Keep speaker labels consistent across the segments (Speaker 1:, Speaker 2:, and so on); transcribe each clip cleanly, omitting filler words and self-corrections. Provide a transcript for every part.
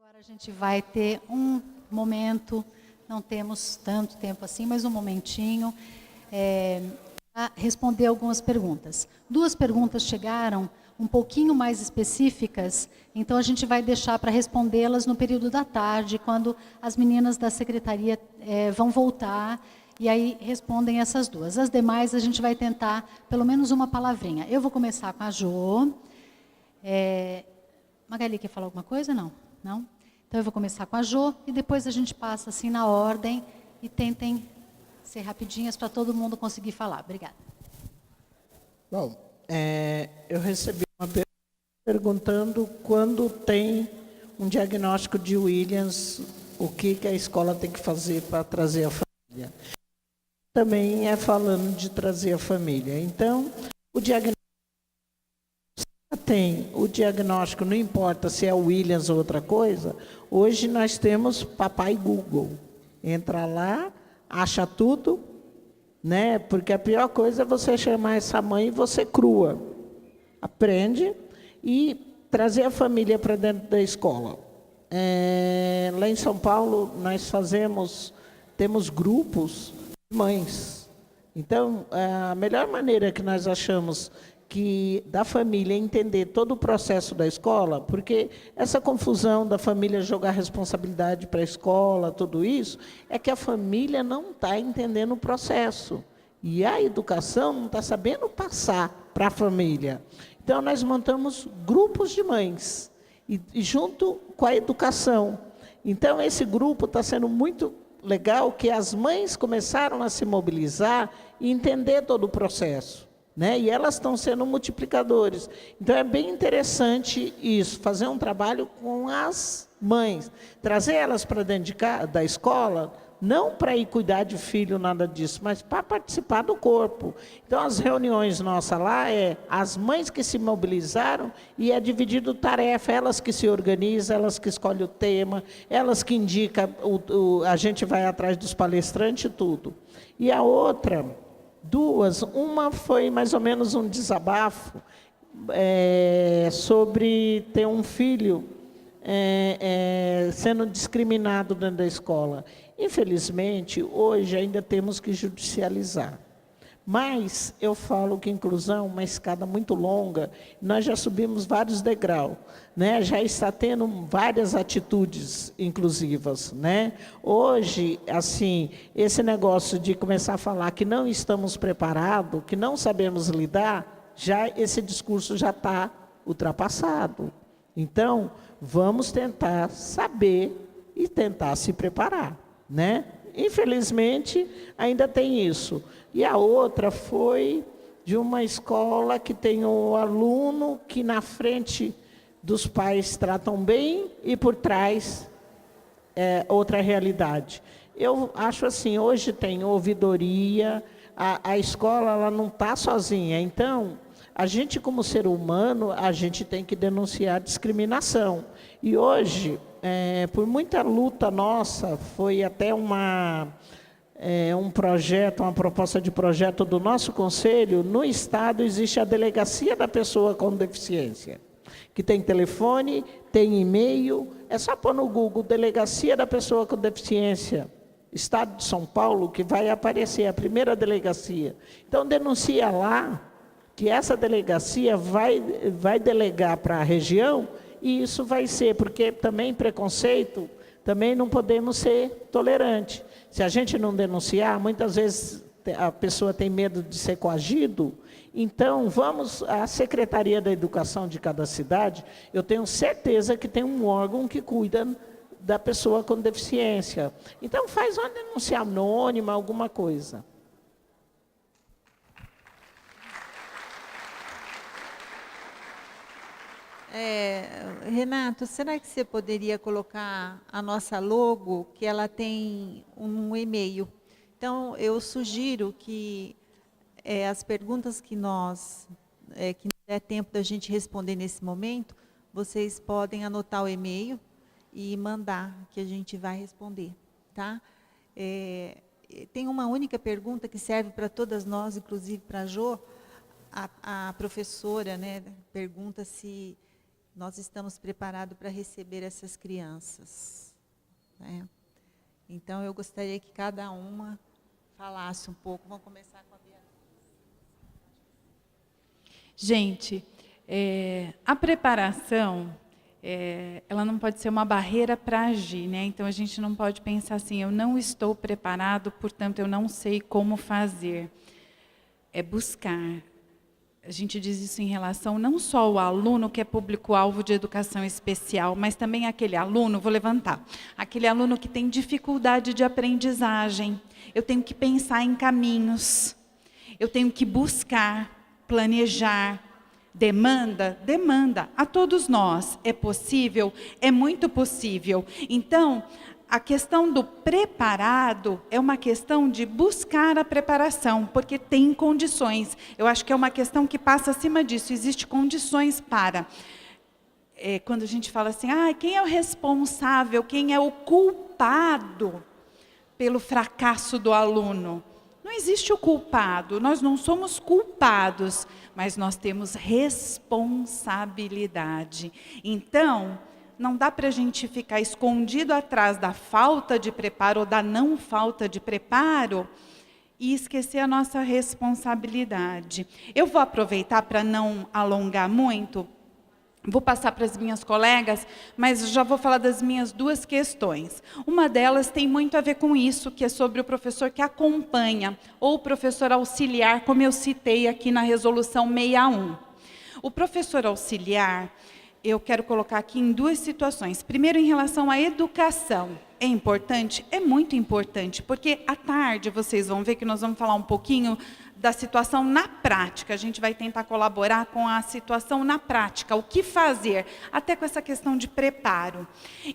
Speaker 1: Agora a gente vai ter um momento, não temos tanto tempo assim, mas um momentinho, para responder algumas perguntas. 2 perguntas chegaram um pouquinho mais específicas, então a gente vai deixar para respondê-las no período da tarde, quando as meninas da secretaria vão voltar, e aí respondem essas 2. As demais a gente vai tentar pelo menos uma palavrinha. Eu vou começar com a Jo. Magali, quer falar alguma coisa? Não? Não? Então eu vou começar com a Jo e depois a gente passa assim na ordem e tentem ser rapidinhas para todo mundo conseguir falar. Obrigada.
Speaker 2: Bom, eu recebi uma pergunta perguntando quando tem um diagnóstico de Williams, o que a escola tem que fazer para trazer a família. Também é falando de trazer a família. Então, o diagnóstico tem o diagnóstico, não importa se é o Williams ou outra coisa, hoje nós temos papai Google. Entra lá, acha tudo, né? Porque a pior coisa é você chamar essa mãe e você crua. Aprende e trazer a família para dentro da escola. Lá em São Paulo, nós temos grupos de mães. Então, a melhor maneira que nós achamos da família entender todo o processo da escola, porque essa confusão da família jogar responsabilidade para a escola, tudo isso, é que a família não está entendendo o processo. E a educação não está sabendo passar para a família. Então, nós montamos grupos de mães, e junto com a educação. Então, esse grupo está sendo muito legal, que as mães começaram a se mobilizar e entender todo o processo. Né? E elas estão sendo multiplicadores. Então, é bem interessante isso, fazer um trabalho com as mães. Trazer elas para dentro da escola, não para ir cuidar de filho, nada disso, mas para participar do corpo. Então, as reuniões nossas lá as mães que se mobilizaram e é dividido tarefa, elas que se organizam, elas que escolhem o tema, elas que indicam, a gente vai atrás dos palestrantes e tudo. E a outra... 2, uma foi mais ou menos um desabafo sobre ter um filho sendo discriminado dentro da escola. Infelizmente, hoje ainda temos que judicializar. Mas eu falo que inclusão é uma escada muito longa, nós já subimos vários degraus, né? Já está tendo várias atitudes inclusivas, né? Hoje, assim, esse negócio de começar a falar que não estamos preparados, que não sabemos lidar, esse discurso já está ultrapassado. Então, vamos tentar saber e tentar se preparar, né? Infelizmente, ainda tem isso. E a outra foi de uma escola que tem um aluno que na frente dos pais tratam bem e por trás outra realidade. Eu acho assim, hoje tem ouvidoria, a escola ela não está sozinha. Então, a gente como ser humano, a gente tem que denunciar a discriminação. E hoje, por muita luta nossa, foi até um projeto, uma proposta de projeto do nosso conselho, no estado existe a delegacia da pessoa com deficiência, que tem telefone, tem e-mail, é só pôr no Google, delegacia da pessoa com deficiência, estado de São Paulo, que vai aparecer a primeira delegacia. Então, denuncia lá, que essa delegacia vai delegar para a região, e isso vai ser, porque também preconceito, também não podemos ser tolerantes. Se a gente não denunciar, muitas vezes a pessoa tem medo de ser coagido. Então, à Secretaria da Educação de cada cidade, eu tenho certeza que tem um órgão que cuida da pessoa com deficiência. Então, faz uma denúncia anônima, alguma coisa.
Speaker 3: Renato, será que você poderia colocar a nossa logo, que ela tem um e-mail? Então, eu sugiro que as perguntas que que não der tempo da gente responder nesse momento, vocês podem anotar o e-mail e mandar, que a gente vai responder, tá? Tem uma única pergunta que serve para todas nós, inclusive para a Jo. A professora, né, pergunta se nós estamos preparados para receber essas crianças, né? Então, eu gostaria que cada uma falasse um pouco. Vamos começar com a Beatriz.
Speaker 4: Gente, a preparação, ela não pode ser uma barreira para agir, né? Então, a gente não pode pensar assim, eu não estou preparado, portanto, eu não sei como fazer. É buscar. A gente diz isso em relação não só ao aluno que é público-alvo de educação especial, mas também aquele aluno, vou levantar, aquele aluno que tem dificuldade de aprendizagem. Eu tenho que pensar em caminhos, eu tenho que buscar, planejar. Demanda? Demanda. A todos nós. É possível? É muito possível. Então, a questão do preparado é uma questão de buscar a preparação, porque tem condições. Eu acho que é uma questão que passa acima disso. Existem condições para. Quando a gente fala assim, quem é o responsável, quem é o culpado pelo fracasso do aluno? Não existe o culpado, nós não somos culpados, mas nós temos responsabilidade. Então, não dá para a gente ficar escondido atrás da falta de preparo ou da não falta de preparo e esquecer a nossa responsabilidade. Eu vou aproveitar para não alongar muito, vou passar para as minhas colegas, mas já vou falar das minhas duas questões. Uma delas tem muito a ver com isso, que é sobre o professor que acompanha, ou o professor auxiliar, como eu citei aqui na resolução 61. O professor auxiliar, eu quero colocar aqui em duas situações. Primeiro, em relação à educação. É importante? É muito importante, porque à tarde vocês vão ver que nós vamos falar um pouquinho da situação na prática. A gente vai tentar colaborar com a situação na prática, o que fazer, até com essa questão de preparo.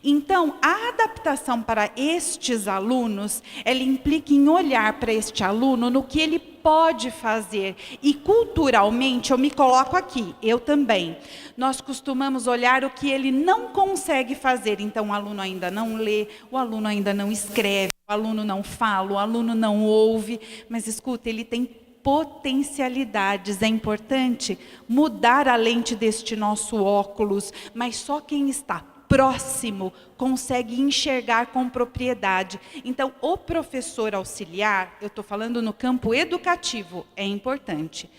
Speaker 4: Então, a adaptação para estes alunos, ela implica em olhar para este aluno no que ele pode fazer. E culturalmente, eu me coloco aqui, eu também. Nós costumamos olhar o que ele não consegue fazer. Então, o aluno ainda não lê, o aluno ainda não escreve, o aluno não fala, o aluno não ouve. Mas, escuta, ele tem potencialidades. É importante mudar a lente deste nosso óculos, mas só quem está próximo consegue enxergar com propriedade. Então, o professor auxiliar, eu estou falando no campo educativo, é importante.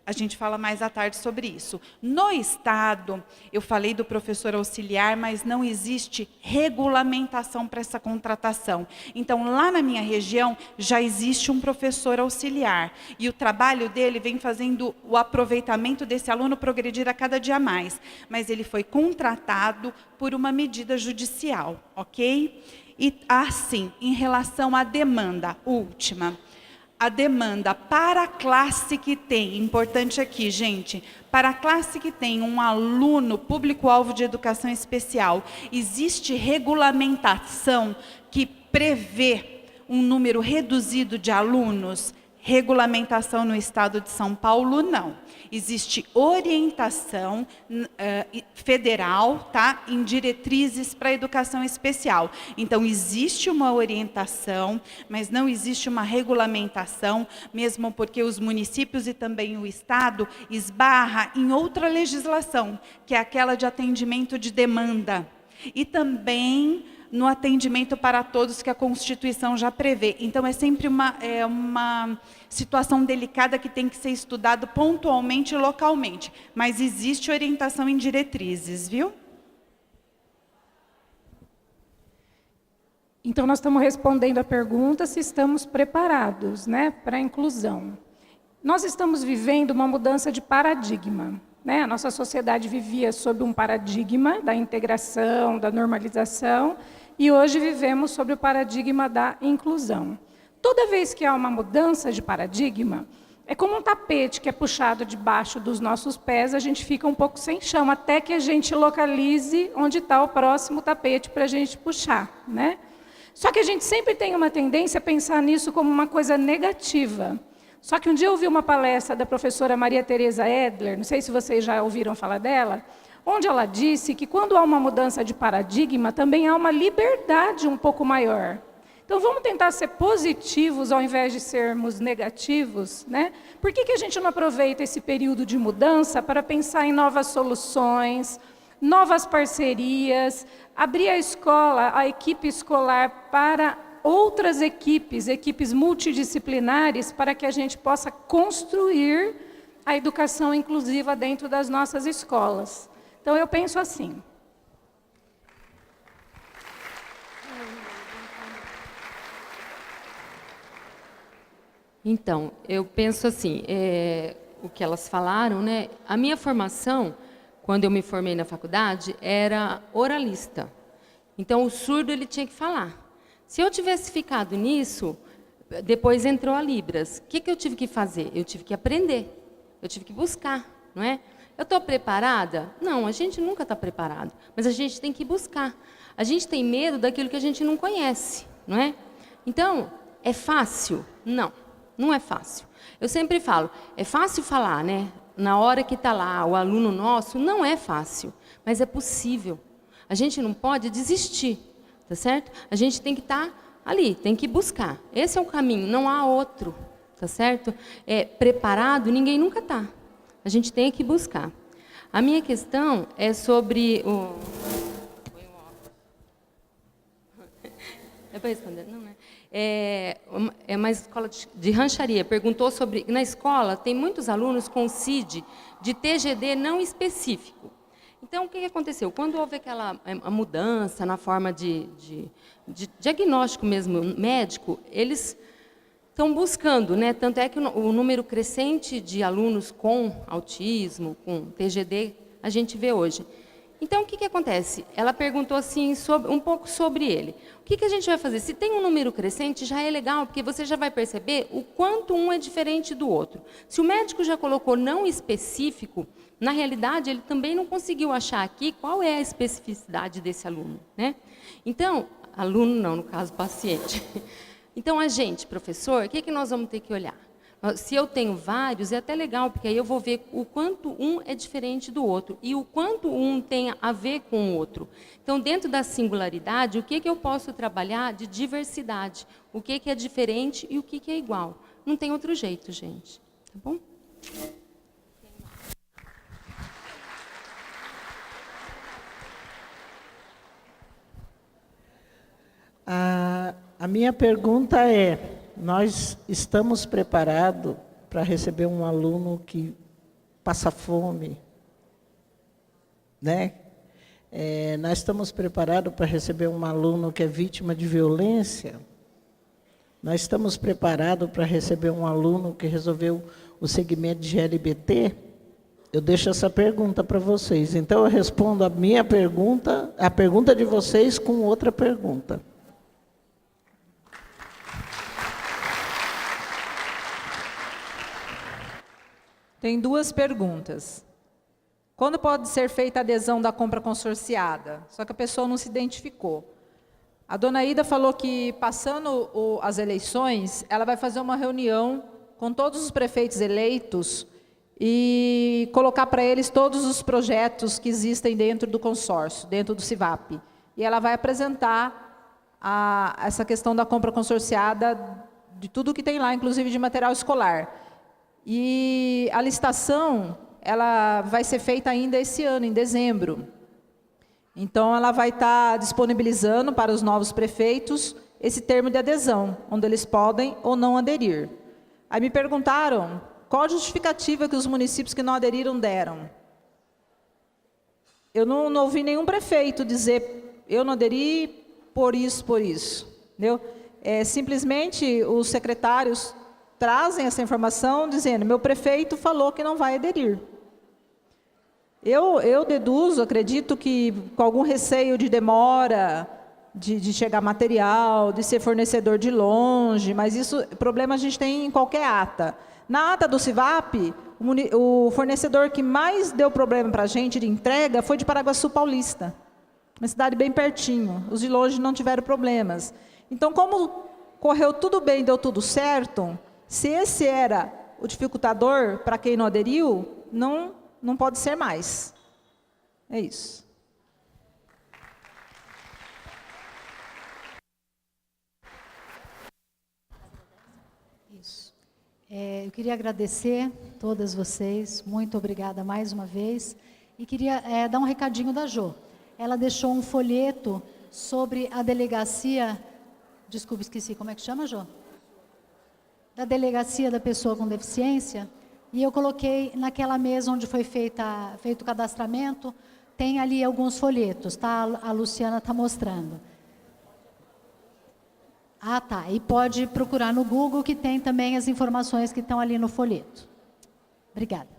Speaker 4: A gente fala mais à tarde sobre isso. No Estado, eu falei do professor auxiliar, mas não existe regulamentação para essa contratação. Então, lá na minha região, já existe um professor auxiliar. E o trabalho dele vem fazendo o aproveitamento desse aluno progredir a cada dia mais. Mas ele foi contratado por uma medida judicial, ok? E assim, em relação à demanda, última. A demanda para a classe que tem, importante aqui, gente, para a classe que tem um aluno público-alvo de educação especial, existe regulamentação que prevê um número reduzido de alunos? Regulamentação no Estado de São Paulo, não. Existe orientação federal, tá, em diretrizes para a educação especial. Então, existe uma orientação, mas não existe uma regulamentação, mesmo porque os municípios e também o Estado esbarra em outra legislação, que é aquela de atendimento de demanda. E também no atendimento para todos que a Constituição já prevê. Então, é sempre uma situação delicada que tem que ser estudado pontualmente e localmente. Mas existe orientação em diretrizes, viu?
Speaker 5: Então, nós estamos respondendo a pergunta se estamos preparados, né, para a inclusão. Nós estamos vivendo uma mudança de paradigma. Né? A nossa sociedade vivia sob um paradigma da integração, da normalização, e hoje vivemos sob o paradigma da inclusão. Toda vez que há uma mudança de paradigma, é como um tapete que é puxado debaixo dos nossos pés, a gente fica um pouco sem chão, até que a gente localize onde está o próximo tapete para a gente puxar. Né? Só que a gente sempre tem uma tendência a pensar nisso como uma coisa negativa. Só que um dia eu ouvi uma palestra da professora Maria Tereza Edler, não sei se vocês já ouviram falar dela, onde ela disse que quando há uma mudança de paradigma, também há uma liberdade um pouco maior. Então, vamos tentar ser positivos ao invés de sermos negativos, né? Por que a gente não aproveita esse período de mudança para pensar em novas soluções, novas parcerias, abrir a escola, a equipe escolar para outras equipes multidisciplinares, para que a gente possa construir a educação inclusiva dentro das nossas escolas. Então, eu penso assim.
Speaker 6: Então, eu penso assim, o que elas falaram, né? A minha formação, quando eu me formei na faculdade, era oralista. Então, o surdo ele tinha que falar. Se eu tivesse ficado nisso, depois entrou a Libras. O que eu tive que fazer? Eu tive que aprender, eu tive que buscar, não é? Eu estou preparada? Não, a gente nunca está preparado, mas a gente tem que buscar. A gente tem medo daquilo que a gente não conhece, não é? Então, é fácil? Não, não é fácil. Eu sempre falo, é fácil falar, né? Na hora que está lá o aluno nosso, não é fácil, mas é possível. A gente não pode desistir, tá certo? A gente tem que estar ali, tem que buscar. Esse é o caminho, não há outro, tá certo? Preparado, ninguém nunca está. A gente tem que buscar. A minha questão é sobre o... É para responder? Não, né? É uma escola de rancharia. Perguntou sobre... Na escola, tem muitos alunos com CID de TGD não específico. Então, o que aconteceu? Quando houve aquela a mudança na forma de diagnóstico mesmo médico, eles estão buscando, né? Tanto é que o número crescente de alunos com autismo, com TGD, a gente vê hoje. Então, o que acontece? Ela perguntou assim, um pouco sobre ele. O que a gente vai fazer? Se tem um número crescente, já é legal, porque você já vai perceber o quanto um é diferente do outro. Se o médico já colocou não específico, na realidade, ele também não conseguiu achar aqui qual é a especificidade desse aluno, né? Então, aluno não, no caso, paciente. Então, a gente, professor, o que nós vamos ter que olhar? Se eu tenho vários, é até legal, porque aí eu vou ver o quanto um é diferente do outro e o quanto um tem a ver com o outro. Então, dentro da singularidade, o que eu posso trabalhar de diversidade? O que é diferente e o que é igual? Não tem outro jeito, gente. Tá bom?
Speaker 2: A minha pergunta é, nós estamos preparados para receber um aluno que passa fome, né? Nós estamos preparados para receber um aluno que é vítima de violência? Nós estamos preparados para receber um aluno que resolveu o segmento de GLBT? Eu deixo essa pergunta para vocês. Então, eu respondo a minha pergunta, a pergunta de vocês com outra pergunta.
Speaker 7: Tem duas perguntas. Quando pode ser feita a adesão da compra consorciada? Só que a pessoa não se identificou. A dona Ida falou que, passando as eleições, ela vai fazer uma reunião com todos os prefeitos eleitos e colocar para eles todos os projetos que existem dentro do consórcio, dentro do CIVAP. E ela vai apresentar essa questão da compra consorciada de tudo que tem lá, inclusive de material escolar. E a licitação, ela vai ser feita ainda esse ano, em dezembro. Então, ela vai estar disponibilizando para os novos prefeitos esse termo de adesão, onde eles podem ou não aderir. Aí me perguntaram qual a justificativa que os municípios que não aderiram deram. Eu não ouvi nenhum prefeito dizer, eu não aderi por isso, entendeu? Simplesmente os secretários trazem essa informação dizendo, meu prefeito falou que não vai aderir. Eu deduzo, acredito que com algum receio de demora, de chegar material, de ser fornecedor de longe, mas isso, problema a gente tem em qualquer ata. Na ata do CIVAP, o fornecedor que mais deu problema para a gente de entrega foi de Paraguaçu Paulista, uma cidade bem pertinho. Os de longe não tiveram problemas. Então, como correu tudo bem, deu tudo certo, se esse era o dificultador para quem não aderiu, não pode ser mais. É isso.
Speaker 1: Isso. Eu queria agradecer a todas vocês, muito obrigada mais uma vez. E queria dar um recadinho da Jo. Ela deixou um folheto sobre a delegacia... Desculpa, esqueci. Como é que chama, Jo? Da delegacia da pessoa com deficiência. E eu coloquei naquela mesa onde foi feito o cadastramento, tem ali alguns folhetos, tá? A Luciana está mostrando. Ah, tá. E pode procurar no Google, que tem também as informações que estão ali no folheto. Obrigada.